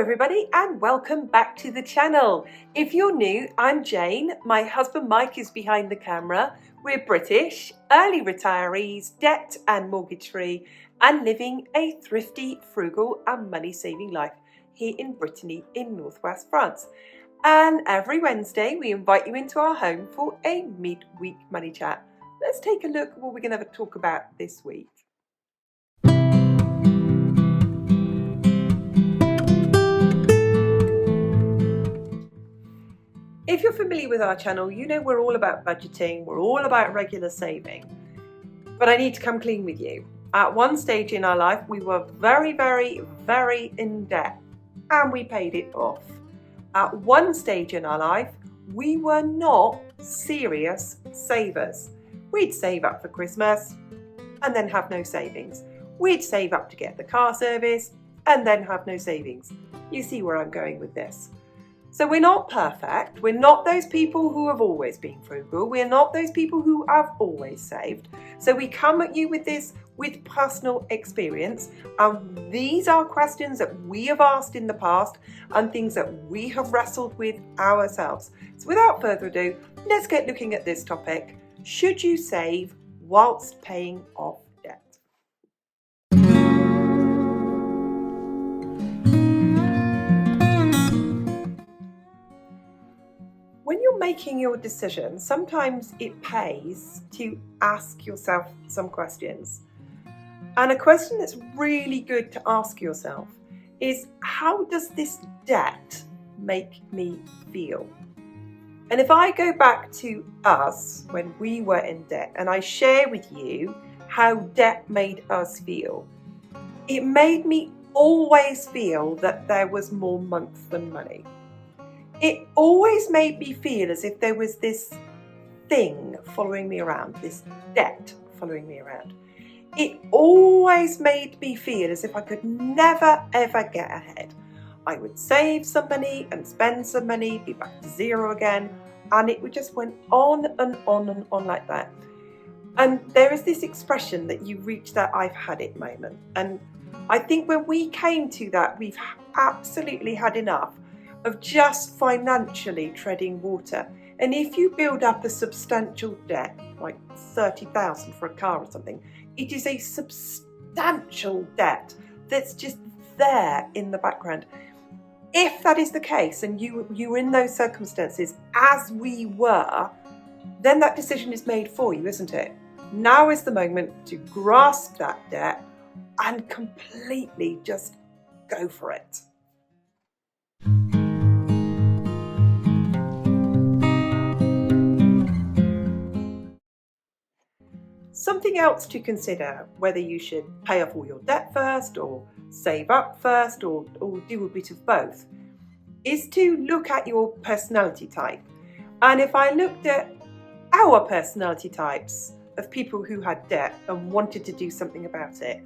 everybody, and welcome back to the channel. If you're new, I'm Jane. My husband Mike is behind the camera. We're British, early retirees, debt and mortgage free, and living a thrifty, frugal and money saving life here in Brittany in northwest France. And every Wednesday we invite you into our home for a mid-week money chat. Let's take a look at what we're going to talk about this week. If you're familiar with our channel, you know we're all about budgeting, we're all about regular saving. But I need to come clean with you. At one stage in our life, we were very, very, very in debt, and we paid it off. At one stage in our life, we were not serious savers. We'd save up for Christmas and then have no savings. We'd save up to get the car service and then have no savings. You see where I'm going with this. So we're not perfect. We're not those people who have always been frugal. We're not those people who have always saved. So we come at you with this with personal experience. And these are questions that we have asked in the past and things that we have wrestled with ourselves. So without further ado, let's get looking at this topic. Should you save whilst paying off debt? When you're making your decision, sometimes it pays to ask yourself some questions. And a question that's really good to ask yourself is, how does this debt make me feel? And if I go back to us when we were in debt and I share with you how debt made us feel, it made me always feel that there was more month than money. It always made me feel as if there was this thing following me around, this debt following me around. It always made me feel as if I could never ever get ahead. I would save some money and spend some money, be back to zero again, and it would just went on and on and on like that. And there is this expression that you reach that I've had it moment. And I think when we came to that, we've absolutely had enough of just financially treading water. And if you build up a substantial debt, like 30,000 for a car or something, it is a substantial debt that's just there in the background. If that is the case, and you were in those circumstances as we were, then that decision is made for you, isn't it? Now is the moment to grasp that debt and completely just go for it. Something else to consider, whether you should pay off all your debt first or save up first or do a bit of both, is to look at your personality type. And if I looked at our personality types of people who had debt and wanted to do something about it,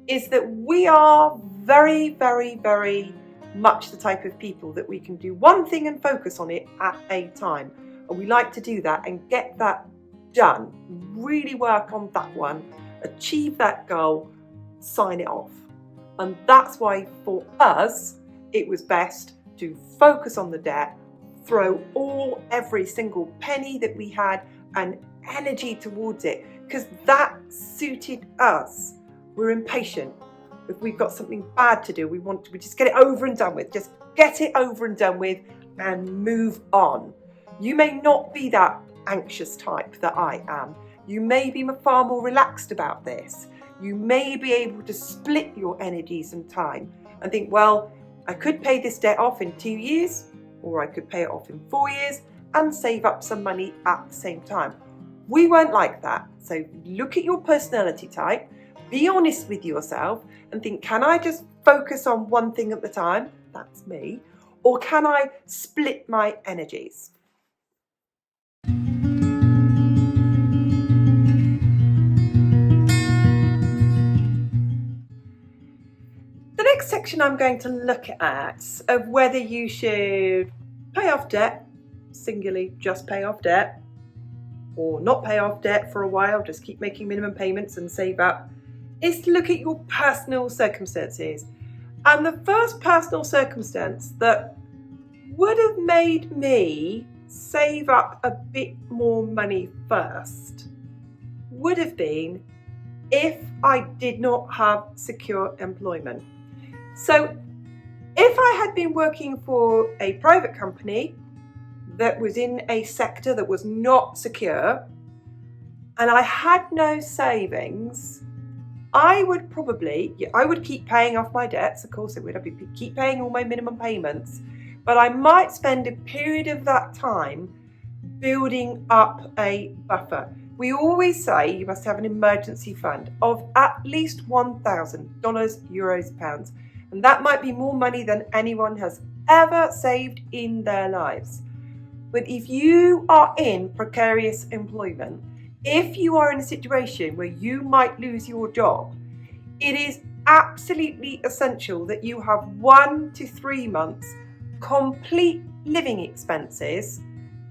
is that we are very, very, very much the type of people that we can do one thing and focus on it at a time. And we like to do that and get that done, really work on that one, achieve that goal, sign it off. And that's why for us it was best to focus on the debt, throw every single penny that we had and energy towards it, because that suited us. We're impatient. If we've got something bad to do, we just get it over and done with. Just get it over and done with and move on. You may not be that anxious type that I am. You may be far more relaxed about this. You may be able to split your energies and time and think, well, I could pay this debt off in 2 years, or I could pay it off in 4 years and save up some money at the same time. We weren't like that. So look at your personality type, be honest with yourself and think, can I just focus on one thing at the time? That's me. Or can I split my energies? The next section I'm going to look at of whether you should pay off debt, singularly just pay off debt, or not pay off debt for a while, just keep making minimum payments and save up, is to look at your personal circumstances And the first personal circumstance that would have made me save up a bit more money first would have been if I did not have secure employment. So if I had been working for a private company that was in a sector that was not secure and I had no savings, I would keep paying off my debts, of course I would. I'd keep paying all my minimum payments, but I might spend a period of that time building up a buffer. We always say you must have an emergency fund of at least $1,000, euros, pounds, and that might be more money than anyone has ever saved in their lives. But if you are in precarious employment, if you are in a situation where you might lose your job, it is absolutely essential that you have 1 to 3 months complete living expenses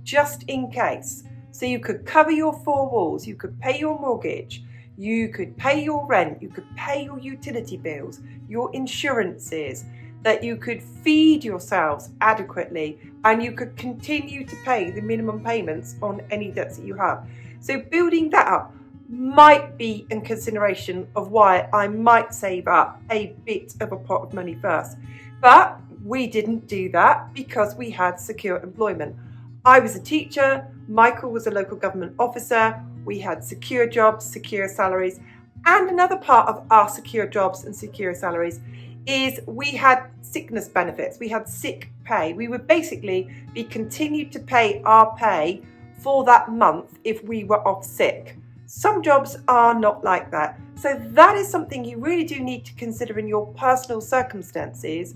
just in case. So you could cover your 4 walls, you could pay your mortgage, you could pay your rent, you could pay your utility bills, your insurances, that you could feed yourselves adequately, and you could continue to pay the minimum payments on any debts that you have. So building that up might be in consideration of why I might save up a bit of a pot of money first. But we didn't do that because we had secure employment. I was a teacher, Michael was a local government officer, we had secure jobs, secure salaries, and another part of our secure jobs and secure salaries is we had sickness benefits, we had sick pay. We would basically be continued to pay our pay for that month if we were off sick. Some jobs are not like that. So that is something you really do need to consider in your personal circumstances,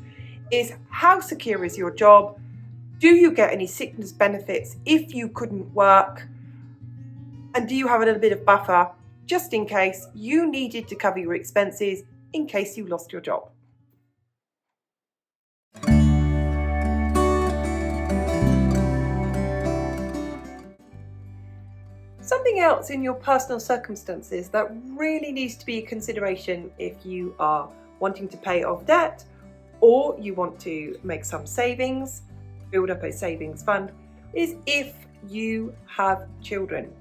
is how secure is your job? Do you get any sickness benefits if you couldn't work? And do you have a little bit of buffer just in case you needed to cover your expenses in case you lost your job? Something else in your personal circumstances that really needs to be a consideration if you are wanting to pay off debt or you want to make some savings, build up a savings fund, is if you have children.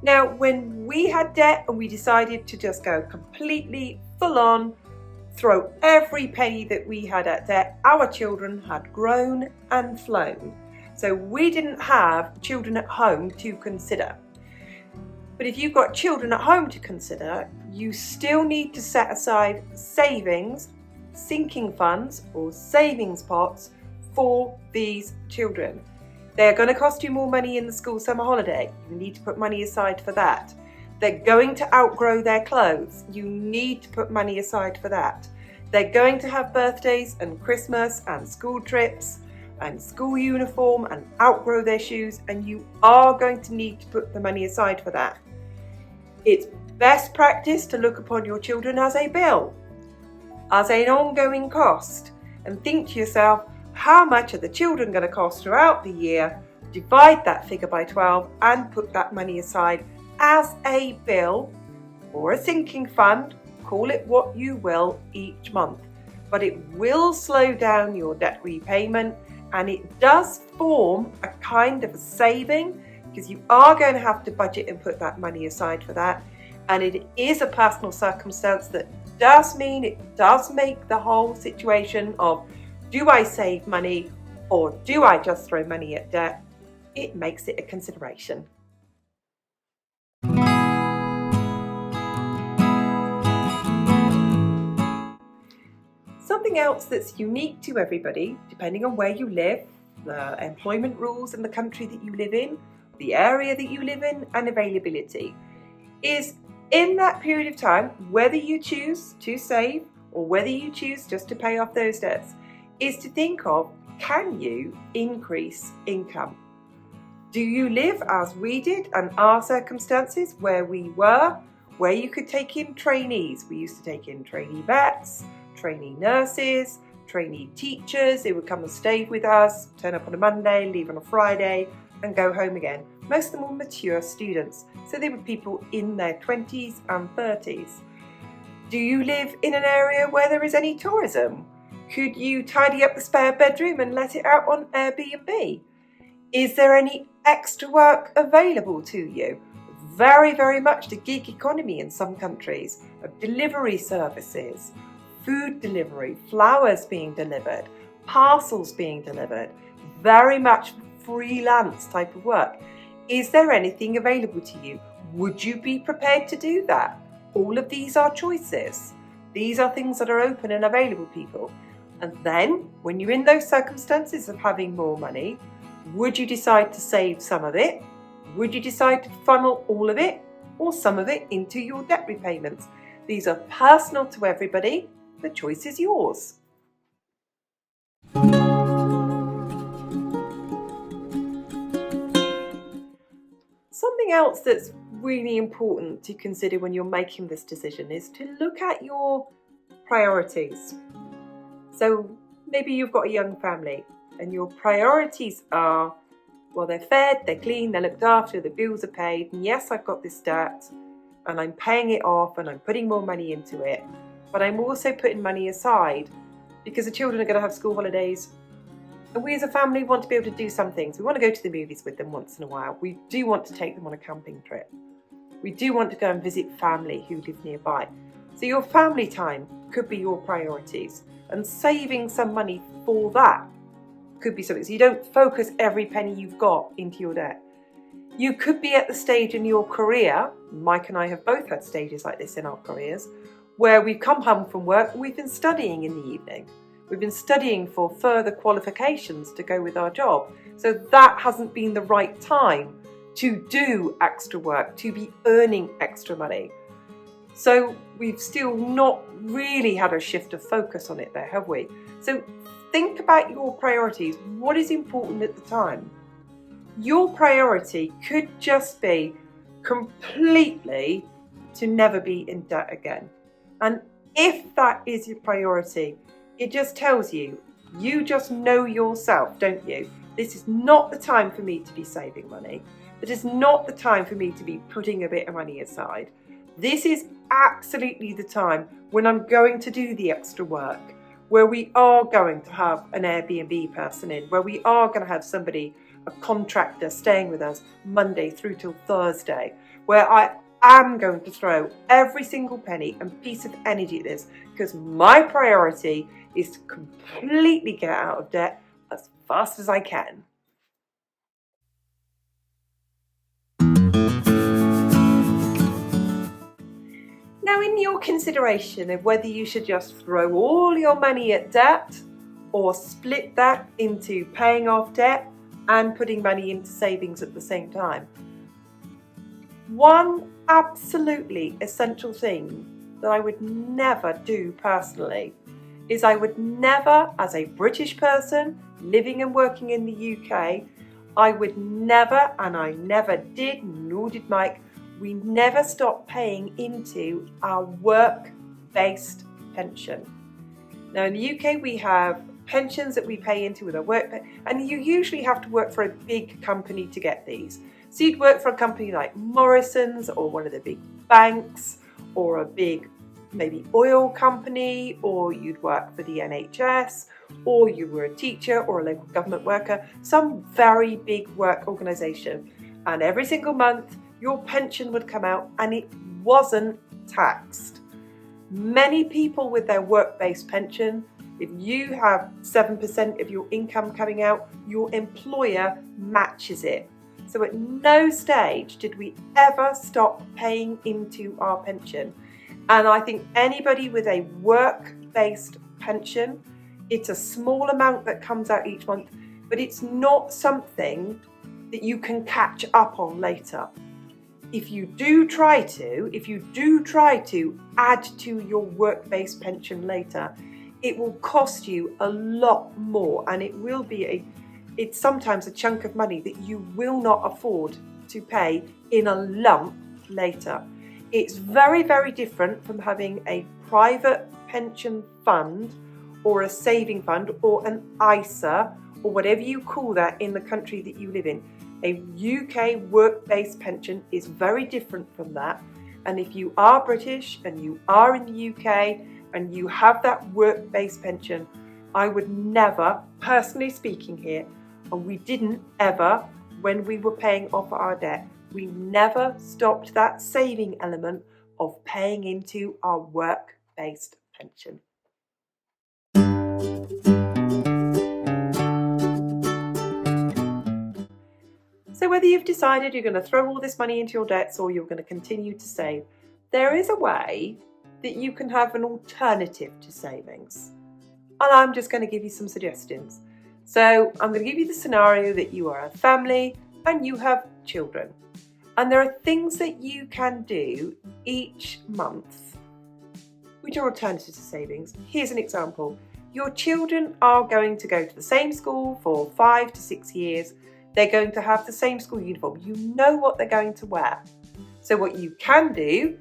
Now, when we had debt and we decided to just go completely full on, throw every penny that we had at debt, our children had grown and flown. So we didn't have children at home to consider. But if you've got children at home to consider, you still need to set aside savings, sinking funds or savings pots for these children. They're going to cost you more money in the school summer holiday. You need to put money aside for that. They're going to outgrow their clothes. You need to put money aside for that. They're going to have birthdays and Christmas and school trips and school uniform and outgrow their shoes, and you are going to need to put the money aside for that. It's best practice to look upon your children as a bill, as an ongoing cost, and think to yourself, how much are the children going to cost throughout the year? Divide that figure by 12 and put that money aside as a bill or a sinking fund, call it what you will, each month. But it will slow down your debt repayment, and it does form a kind of a saving because you are going to have to budget and put that money aside for that. And it is a personal circumstance that does mean it does make the whole situation of, do I save money or do I just throw money at debt? It makes it a consideration. Something else that's unique to everybody, depending on where you live, the employment rules in the country that you live in, the area that you live in, and availability, is in that period of time, whether you choose to save or whether you choose just to pay off those debts, is to think of, can you increase income? Do you live as we did and our circumstances where we were, where you could take in trainees? We used to take in trainee vets, trainee nurses, trainee teachers. They would come and stay with us, turn up on a Monday, leave on a Friday, and go home again. Most of them were mature students, so they were people in their 20s and 30s. Do you live in an area where there is any tourism? Could you tidy up the spare bedroom and let it out on Airbnb? Is there any extra work available to you? Very, very much the gig economy in some countries of delivery services, food delivery, flowers being delivered, parcels being delivered, very much freelance type of work. Is there anything available to you? Would you be prepared to do that? All of these are choices. These are things that are open and available, people. And then, when you're in those circumstances of having more money, would you decide to save some of it? Would you decide to funnel all of it or some of it into your debt repayments? These are personal to everybody. The choice is yours. Something else that's really important to consider when you're making this decision is to look at your priorities. So maybe you've got a young family and your priorities are, well, they're fed, they're clean, they're looked after, the bills are paid, and yes, I've got this debt and I'm paying it off and I'm putting more money into it, but I'm also putting money aside because the children are going to have school holidays. And we as a family want to be able to do some things. We want to go to the movies with them once in a while. We do want to take them on a camping trip. We do want to go and visit family who live nearby. So your family time could be your priorities, and saving some money for that could be something. So you don't focus every penny you've got into your debt. You could be at the stage in your career, Mike and I have both had stages like this in our careers, where we've come home from work and we've been studying in the evening. We've been studying for further qualifications to go with our job. So that hasn't been the right time to do extra work, to be earning extra money. So we've still not really had a shift of focus on it there, have we? So think about your priorities. What is important at the time? Your priority could just be completely to never be in debt again. And if that is your priority, it just tells you, you just know yourself, don't you? This is not the time for me to be saving money. It is not the time for me to be putting a bit of money aside. This is absolutely the time when I'm going to do the extra work, where we are going to have an Airbnb person in, where we are going to have somebody, a contractor, staying with us Monday through till Thursday, where I am going to throw every single penny and piece of energy at this, because my priority is to completely get out of debt as fast as I can. Now, in your consideration of whether you should just throw all your money at debt or split that into paying off debt and putting money into savings at the same time, one absolutely essential thing that I would never do personally is I would never, as a British person living and working in the UK, I would never, and I never did, nor did Mike, we never stopped paying into our work-based pension. Now in the UK we have pensions that we pay into with our work, and you usually have to work for a big company to get these. So you'd work for a company like Morrison's or one of the big banks or a big maybe oil company, or you'd work for the NHS, or you were a teacher or a local government worker, some very big work organisation. And every single month your pension would come out and it wasn't taxed. Many people with their work-based pension, if you have 7% of your income coming out, your employer matches it. So at no stage did we ever stop paying into our pension. And I think anybody with a work-based pension, it's a small amount that comes out each month, but it's not something that you can catch up on later. If you do try to add to your work-based pension later, it will cost you a lot more, and it will be it's sometimes a chunk of money that you will not afford to pay in a lump later. It's very, very different from having a private pension fund or a saving fund or an ISA or whatever you call that in the country that you live in. A UK work-based pension is very different from that. And if you are British and you are in the UK and you have that work-based pension, I would never, personally speaking here, and we didn't ever, when we were paying off our debt, we never stopped that saving element of paying into our work-based pension. So whether you've decided you're going to throw all this money into your debts or you're going to continue to save, there is a way that you can have an alternative to savings. And I'm just going to give you some suggestions. So I'm going to give you the scenario that you are a family and you have children. And there are things that you can do each month which are alternatives to savings. Here's an example. Your children are going to go to the same school for 5 to 6 years. They're going to have the same school uniform. You know what they're going to wear. So what you can do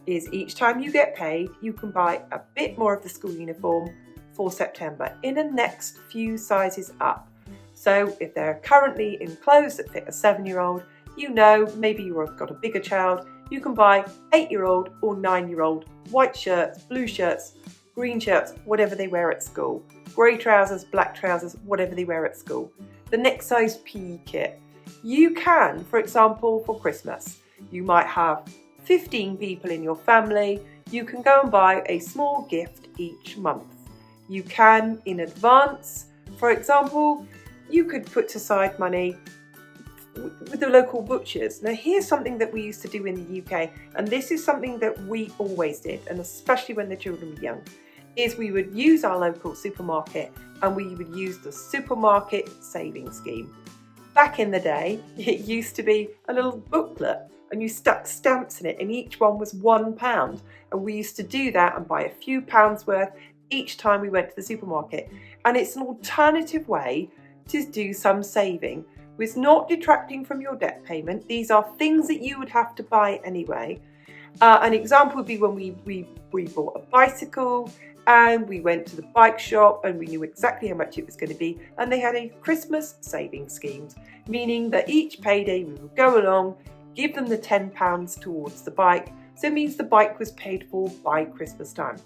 is each time you get paid, you can buy a bit more of the school uniform for September in the next few sizes up. So if they're currently in clothes that fit a 7-year-old, you know maybe you've got a bigger child, you can buy 8-year-old or 9-year-old white shirts, blue shirts, green shirts, whatever they wear at school, grey trousers, black trousers, whatever they wear at school. The next size PE kit. You can, for example, for Christmas, you might have 15 people in your family. You can go and buy a small gift each month. You can in advance. For example, you could put aside money with the local butchers. Now here's something that we used to do in the UK, and this is something that we always did, and especially when the children were young, is we would use our local supermarket and we would use the supermarket saving scheme. Back in the day, it used to be a little booklet and you stuck stamps in it and each one was £1. And we used to do that and buy a few pounds worth each time we went to the supermarket. And it's an alternative way to do some saving. It's not detracting from your debt payment. These are things that you would have to buy anyway. An example would be when we bought a bicycle and we went to the bike shop and we knew exactly how much it was going to be, and they had a Christmas saving scheme, meaning that each payday we would go along, give them the £10 towards the bike, so it means the bike was paid for by Christmas time.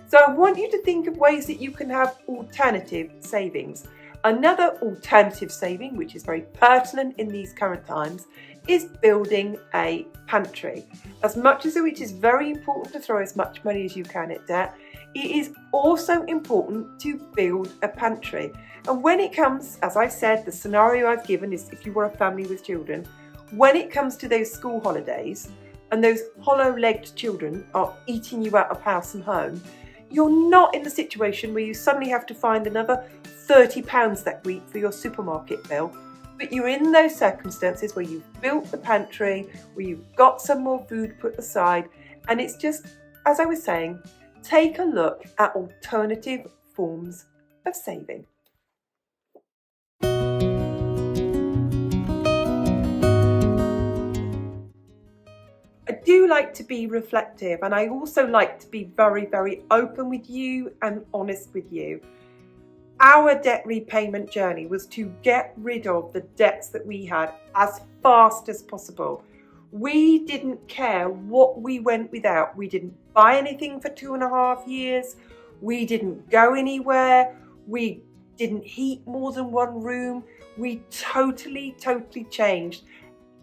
So I want you to think of ways that you can have alternative savings. Another alternative saving, which is very pertinent in these current times, is building a pantry. As much as it is very important to throw as much money as you can at debt, it is also important to build a pantry. And when it comes, as I said, the scenario I've given is if you were a family with children, when it comes to those school holidays and those hollow-legged children are eating you out of house and home, you're not in the situation where you suddenly have to find another £30 that week for your supermarket bill. But you're in those circumstances where you've built the pantry, where you've got some more food put aside, and it's just, as I was saying, take a look at alternative forms of saving. I do like to be reflective, and I also like to be very, very open with you and honest with you. Our debt repayment journey was to get rid of the debts that we had as fast as possible. We didn't care what we went without. We didn't buy anything for 2.5 years. We didn't go anywhere. We didn't heat more than one room. We totally changed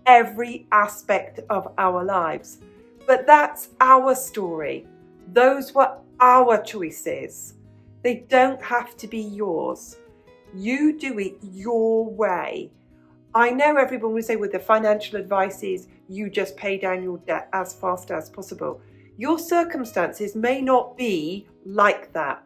every aspect of our lives. But that's our story. Those were our choices. They don't have to be yours. You do it your way. I know everyone will say, well, the financial advice is you just pay down your debt as fast as possible. Your circumstances may not be like that.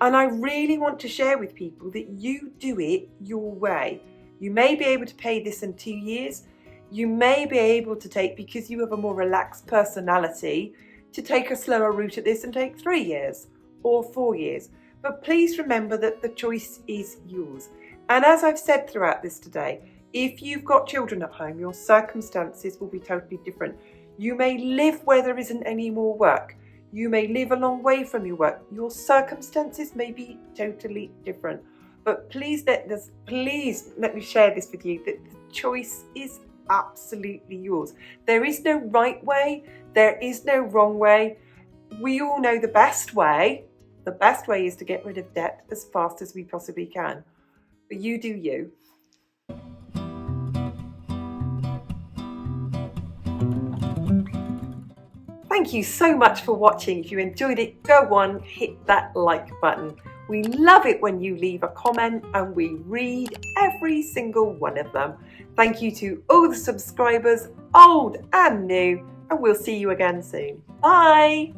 And I really want to share with people that you do it your way. You may be able to pay this in 2 years. You may be able to take, because you have a more relaxed personality, to take a slower route at this and take 3 years or 4 years. But please remember that the choice is yours. And as I've said throughout this today, if you've got children at home, your circumstances will be totally different. You may live where there isn't any more work. You may live a long way from your work. Your circumstances may be totally different. But please let me share this with you, that the choice is absolutely yours. There is no right way. There is no wrong way. We all know the best way. The best way is to get rid of debt as fast as we possibly can. But you do you. Thank you so much for watching. If you enjoyed it, go on, hit that like button. We love it when you leave a comment and we read every single one of them. Thank you to all the subscribers, old and new, and we'll see you again soon. Bye!